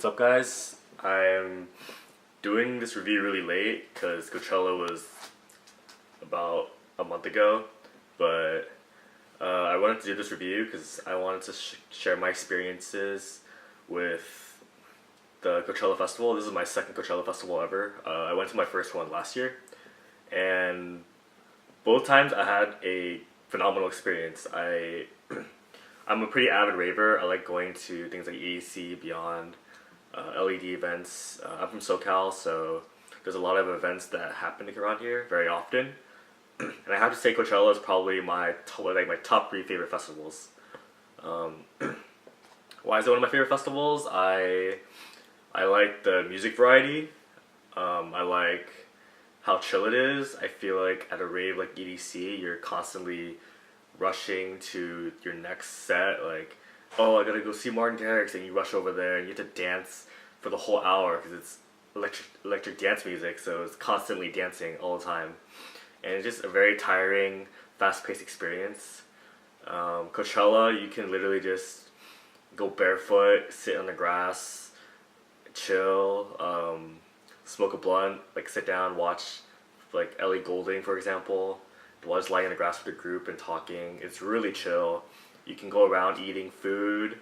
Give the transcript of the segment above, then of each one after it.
What's up, guys? I'm doing this review really late because Coachella was about a month ago, but I wanted to do this review because I wanted to share my experiences with the Coachella Festival. This is my second Coachella Festival ever. I went to my first one last year, and both times I had a phenomenal experience. I'm a pretty avid raver. I like going to things like EDC, Beyond, LED events. I'm from SoCal, so there's a lot of events that happen around here very often. And I have to say Coachella is probably my top three favorite festivals. Why is it one of my favorite festivals? I like the music variety. I like how chill it is. I feel like at a rave like EDC, you're constantly rushing to your next set. Like, oh, I gotta go see Martin Garrix, and you rush over there and you have to dance for the whole hour because it's electric dance music, so it's constantly dancing all the time. And it's just a very tiring, fast-paced experience. Coachella, you can literally just go barefoot, sit on the grass, chill, smoke a blunt, like sit down, watch like Ellie Goulding, for example, while just lying in the grass with a group and talking. It's really chill. You can go around eating food.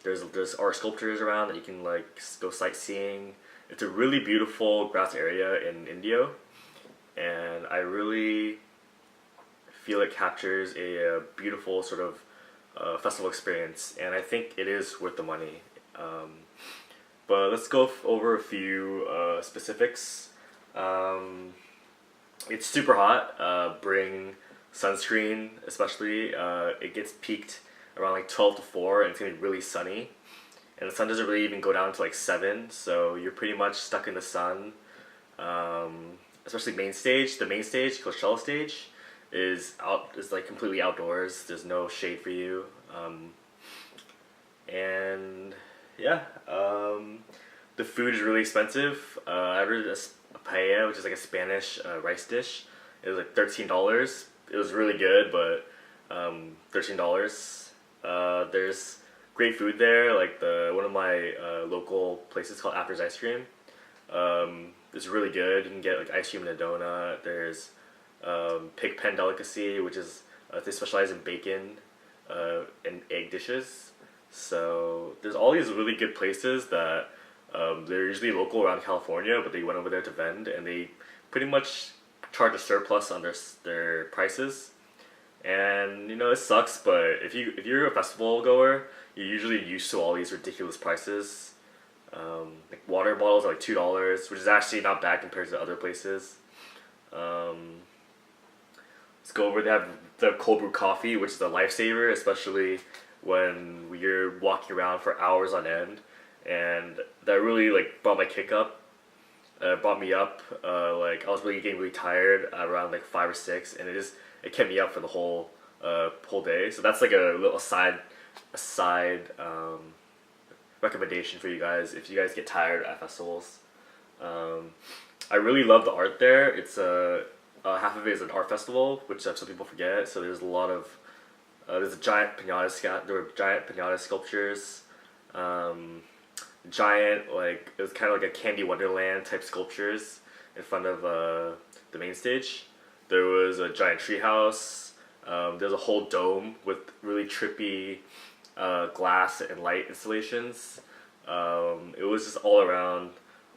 There's art sculptures around that you can like go sightseeing. It's a really beautiful grass area in Indio, and I really feel it captures a beautiful sort of festival experience, and I think it is worth the money. But let's go over a few specifics. It's super hot. Bring sunscreen, especially. It gets peaked around like 12 to 4, and it's gonna be really sunny. And the sun doesn't really even go down to like 7, so you're pretty much stuck in the sun. Especially main stage. The main stage, Coachella stage, is like completely outdoors. There's no shade for you. And yeah, the food is really expensive. I ordered a paella, which is like a Spanish rice dish. It was like $13. It was really good, but $13. There's great food there. Like one of my local places called After's Ice Cream. It's really good. You can get like ice cream and a donut. There's Pig Pen Delicacy, which is they specialize in bacon and egg dishes. So there's all these really good places that they're usually local around California, but they went over there to vend, and they pretty much charge a surplus on their prices. And it sucks, but if you're a festival goer, you're usually used to all these ridiculous prices. Like water bottles are like $2, which is actually not bad compared to other places. Let's go over. They have the cold brew coffee, which is a lifesaver, especially when you're walking around for hours on end. And that really like brought me up. Like I was getting really tired at around like 5 or 6, and it kept me up for the whole day. So that's like a little side recommendation for you guys if you guys get tired at festivals. I really love the art there. It's half of it is an art festival, which some people forget. So there's a lot of there's a giant pinata. There were giant pinata sculptures. Giant, like it was kind of like a Candy Wonderland type sculptures in front of the main stage. There was a giant treehouse. There's a whole dome with really trippy glass and light installations. It was just all around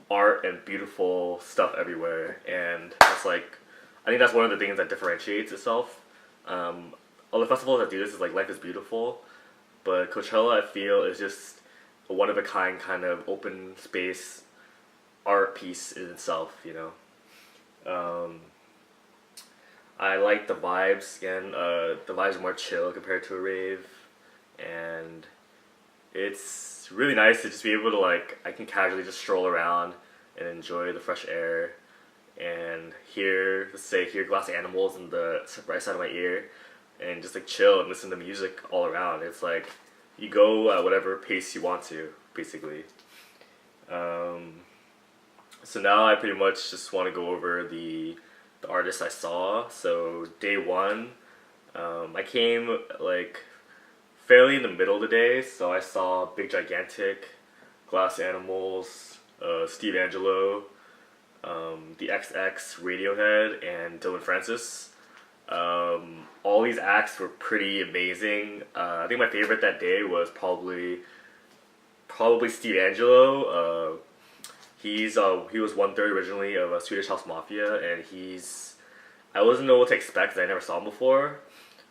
art and beautiful stuff everywhere, and I think that's one of the things that differentiates itself. All the festivals that do this is like Life is Beautiful, but Coachella I feel is just a one-of-a-kind kind of open space art piece in itself, I like the vibes. Again, the vibes are more chill compared to a rave, and it's really nice to just be able to I can casually just stroll around and enjoy the fresh air and hear glass animals in the right side of my ear, and just chill and listen to music all around. It's like you go at whatever pace you want to, basically. So now I pretty much just want to go over the artists I saw. So day one, I came fairly in the middle of the day, so I saw Big Gigantic, Glass Animals, Steve Angelo, the XX, Radiohead, and Dylan Francis. All these acts were pretty amazing. I think my favorite that day was probably Steve Angelo. He was one third originally of Swedish House Mafia, and I wasn't know what to expect because I never saw him before.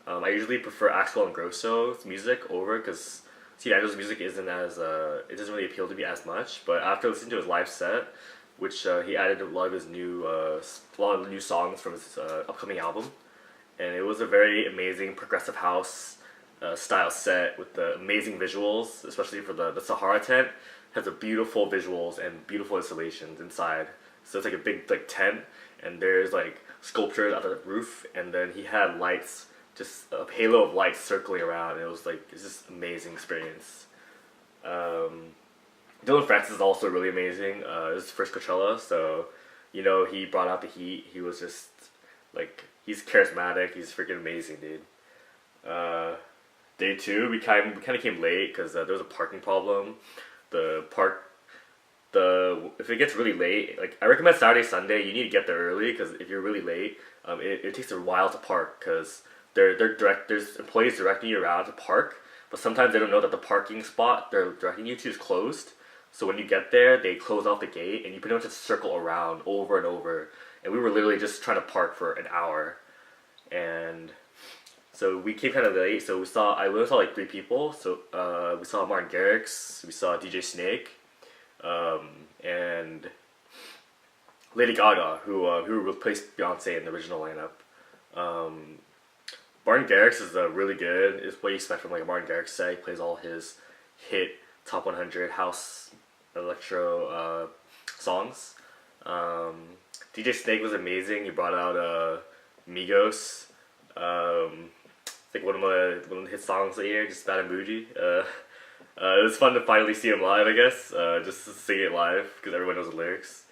I usually prefer Axel and Grosso's music over because Steve Angelo's music isn't as it doesn't really appeal to me as much. But after listening to his live set, which he added a lot of his a lot of new songs from his upcoming album, and it was a very amazing progressive house style set with the amazing visuals, especially for the Sahara tent. Has a beautiful visuals and beautiful installations inside. So it's like a big like tent, and there's like sculptures at the roof, and then he had lights, just a halo of lights circling around. And it's just amazing experience. Dylan Francis is also really amazing. It was his first Coachella, so he brought out the heat. He was just like he's charismatic. He's freaking amazing, dude. Day two, we kind of came late because there was a parking problem. If it gets really late, like I recommend Saturday, Sunday, you need to get there early because if you're really late, it takes a while to park because there's employees directing you around to park, but sometimes they don't know that the parking spot they're directing you to is closed. So when you get there, they close off the gate and you pretty much just circle around over and over. And we were literally just trying to park for an hour, and so we came kind of late. So I only saw like three people. So we saw Martin Garrix, we saw DJ Snake, and Lady Gaga, who replaced Beyonce in the original lineup. Martin Garrix is really good. It's what you expect from like a Martin Garrix set. He plays all his hit top 100 house electro songs. DJ Snake was amazing. He brought out Migos. It's like one of his songs of the year, just Bad Emoji. It was fun to finally see him live, I guess, just to sing it live because everyone knows the lyrics.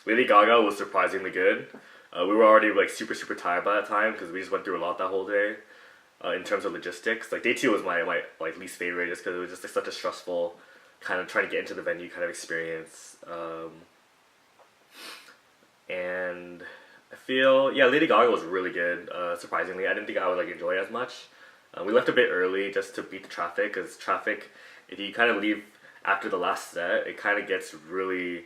Lady Gaga was surprisingly good. We were already like super tired by that time because we just went through a lot that whole day. In terms of logistics, like day two was my like least favorite just because it was just like such a stressful kind of trying to get into the venue kind of experience. And I feel Lady Gaga was really good. Surprisingly, I didn't think I would like enjoy it as much. We left a bit early just to beat the traffic because traffic, if you kind of leave after the last set, it kind of gets really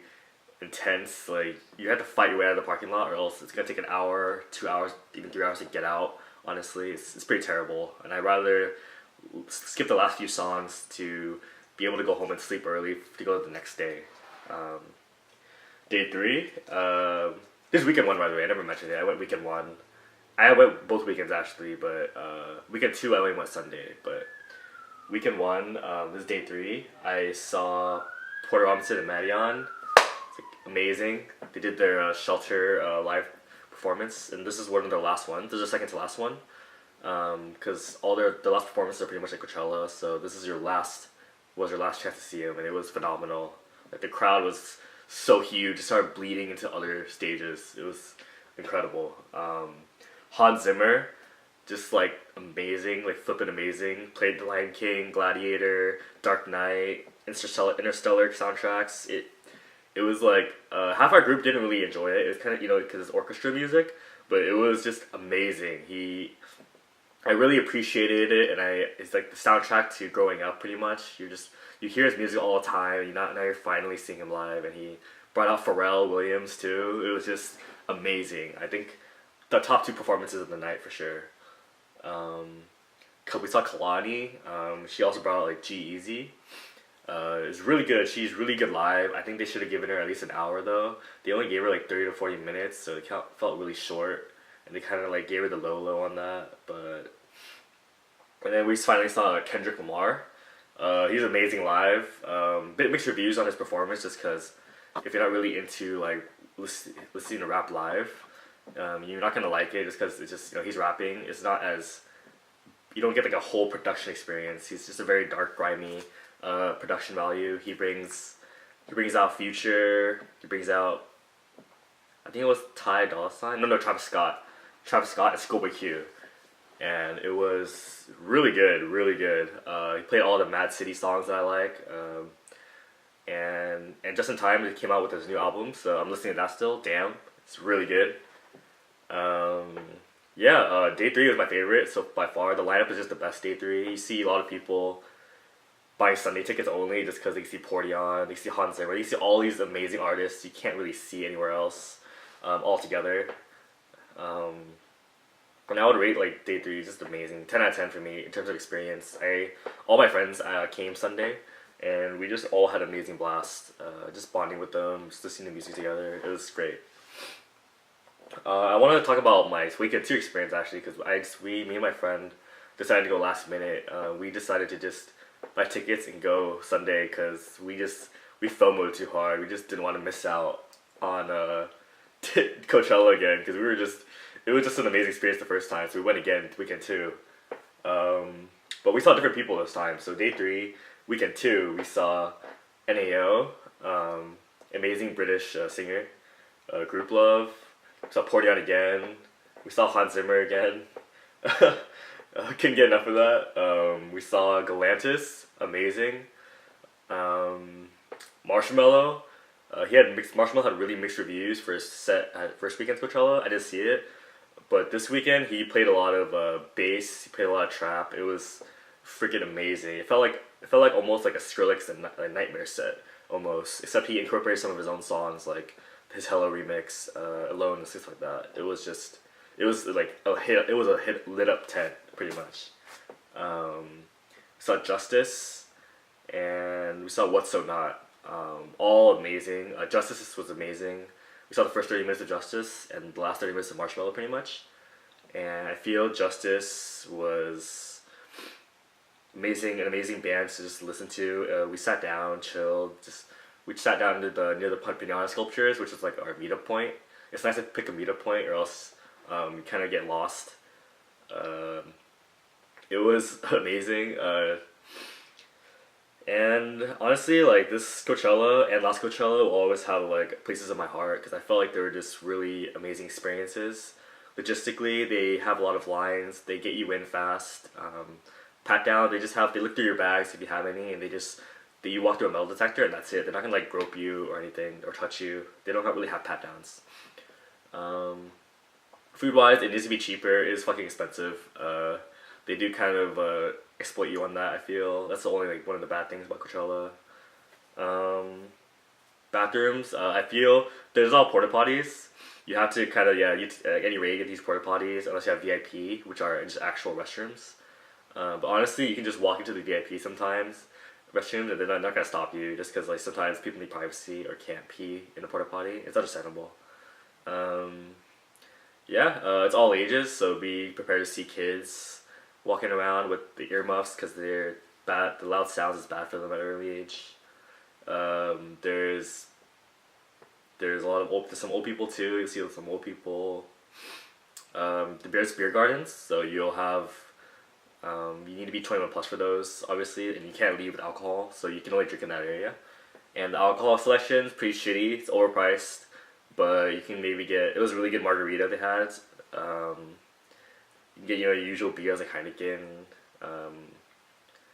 intense. Like you have to fight your way out of the parking lot, or else it's gonna take an hour, 2 hours, even 3 hours to get out. Honestly, it's pretty terrible, and I'd rather skip the last few songs to be able to go home and sleep early to go to the next day. Day three, this weekend one, by the way, I never mentioned it. I went weekend one. I went both weekends actually, but weekend two I only went Sunday. But weekend one, this is day three. I saw Porter Robinson and Madeon. It's like, amazing. They did their Shelter live performance, and this is one of their last ones. This is their second to last one, because all their last performances are pretty much like Coachella. So this is your last chance to see them, and it was phenomenal. Like the crowd was so huge, it started bleeding into other stages. It was incredible. Hans Zimmer, just like amazing, like flippin' amazing. Played The Lion King, Gladiator, Dark Knight, Interstellar soundtracks. It was like half our group didn't really enjoy it. It was kind of because it's orchestra music, but it was just amazing. I really appreciated it, and it's like the soundtrack to growing up. Pretty much, you hear his music all the time. And now you're finally seeing him live, and he brought out Pharrell Williams too. It was just amazing. I think the top two performances of the night for sure. We saw Kalani. She also brought out like G-Eazy. It's really good. She's really good live. I think they should have given her at least an hour though. They only gave her like 30 to 40 minutes, so it felt really short. And they kind of like gave her the low on that. And then we finally saw Kendrick Lamar. He's amazing live. Bit mixed reviews on his performance just because if you're not really into like listening to rap live, you're not gonna like it just because it's just he's rapping. It's not as you don't get like a whole production experience. He's just a very dark, grimy production value. He brings out Future. He brings out I think it was Ty Dolla $ign. No, Travis Scott and Schoolboy Q. and it was really good, really good. He played all the Mad City songs that I like, and just in time, he came out with his new album, so I'm listening to that still. Damn, it's really good. Um, yeah, day three was my favorite. So by far, the lineup is just the best. Day three, you see a lot of people buying Sunday tickets only just because they see Portion, they see Hans Zimmer, they see all these amazing artists you can't really see anywhere else, all together. Um, and I would rate like day three just amazing, 10 out of 10 for me in terms of experience. All my friends came Sunday, and we just all had an amazing blast. Just bonding with them, just listening to music together. It was great. I want to talk about my weekend two experience actually, because me and my friend decided to go last minute. We decided to just buy tickets and go Sunday because we FOMO'd too hard. We just didn't want to miss out on Coachella again because it was just an amazing experience the first time. So we went again weekend two, but we saw different people this time. So day three, weekend two, we saw NAO, amazing British singer, Group Love. We saw Portion again. We saw Hans Zimmer again. Couldn't get enough of that. We saw Galantis, amazing. Marshmallow, Marshmallow had really mixed reviews for his set at first weekend's Coachella. I didn't see it, but this weekend he played a lot of bass. He played a lot of trap. It was freaking amazing. It felt like almost like a Skrillex and a Nightmare set almost, except he incorporated some of his own songs like his Hello remix, Alone and stuff like that. It was like a hit. It was a hit, lit up tent pretty much. We saw Justice, and we saw What's So Not. All amazing. Justice was amazing. We saw the first 30 minutes of Justice and the last 30 minutes of Marshmallow pretty much. And I feel Justice was amazing, an amazing band to just listen to. We sat down, chilled, we sat down near the Pinata sculptures, which is like our meetup point. It's nice to pick a meetup point, or else you kind of get lost. It was amazing, and honestly, like this Coachella and last Coachella will always have like places in my heart because I felt like they were just really amazing experiences. Logistically, they have a lot of lines. They get you in fast. Pat down. They look through your bags if you have any, and you walk through a metal detector and that's it. They're not gonna like grope you or anything or touch you. They don't really have pat downs. Food wise, it needs to be cheaper. It is fucking expensive. They do kind of exploit you on that. I feel that's the only like one of the bad things about Coachella. Bathrooms. I feel there's all porta potties. You have to kind of any rate get these porta potties unless you have VIP, which are just actual restrooms. But honestly, you can just walk into the VIP sometimes restrooms, and they're not gonna stop you just because like sometimes people need privacy or can't pee in a porta potty. It's understandable. It's all ages, so be prepared to see kids walking around with the earmuffs because they're bad. The loud sounds is bad for them at an early age. There's a lot of some old people too. You'll see some old people. There's beer gardens, so you'll have. You need to be 21 plus for those, obviously, and you can't leave with alcohol, so you can only drink in that area. And the alcohol selection is pretty shitty. It's overpriced, but you can maybe get. It was a really good margarita they had. You can get your usual beers like Heineken,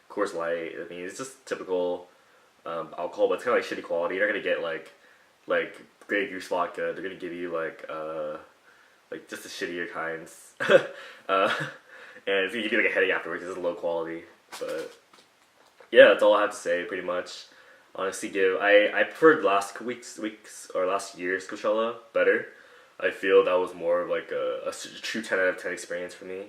Coors Light. I mean, it's just typical alcohol, but it's kind of like shitty quality. You're not gonna get like Grey Goose vodka. They're gonna give you like just the shittier kinds. And it's gonna give you like a headache afterwards because it's low quality. But yeah, that's all I have to say pretty much. Honestly, I preferred last week's or last year's Coachella better. I feel that was more of like a true 10 out of 10 experience for me.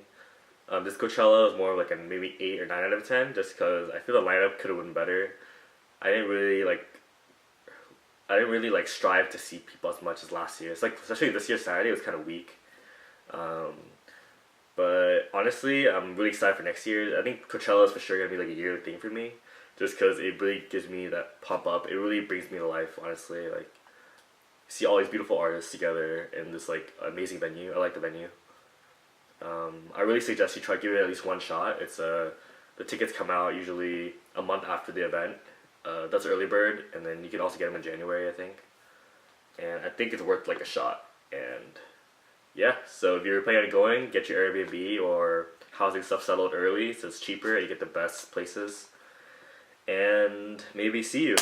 This Coachella was more of like a maybe 8 or 9 out of 10 just because I feel the lineup could have been better. I didn't really like strive to see people as much as last year. It's like especially this year's Saturday was kind of weak. But honestly, I'm really excited for next year. I think Coachella is for sure gonna be like a yearly thing for me, just because it really gives me that pump up. It really brings me to life. Honestly, like see all these beautiful artists together in this like amazing venue. I like the venue. I really suggest you try to give it at least one shot. It's the tickets come out usually a month after the event. That's early bird, and then you can also get them in January, I think. And I think it's worth like a shot. And yeah, so if you're planning on going, get your Airbnb or housing stuff settled early so it's cheaper and you get the best places. And maybe see you.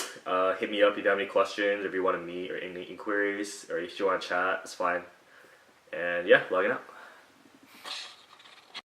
Hit me up if you have any questions, if you want to meet or any inquiries, or if you want to chat, it's fine. And yeah, logging out.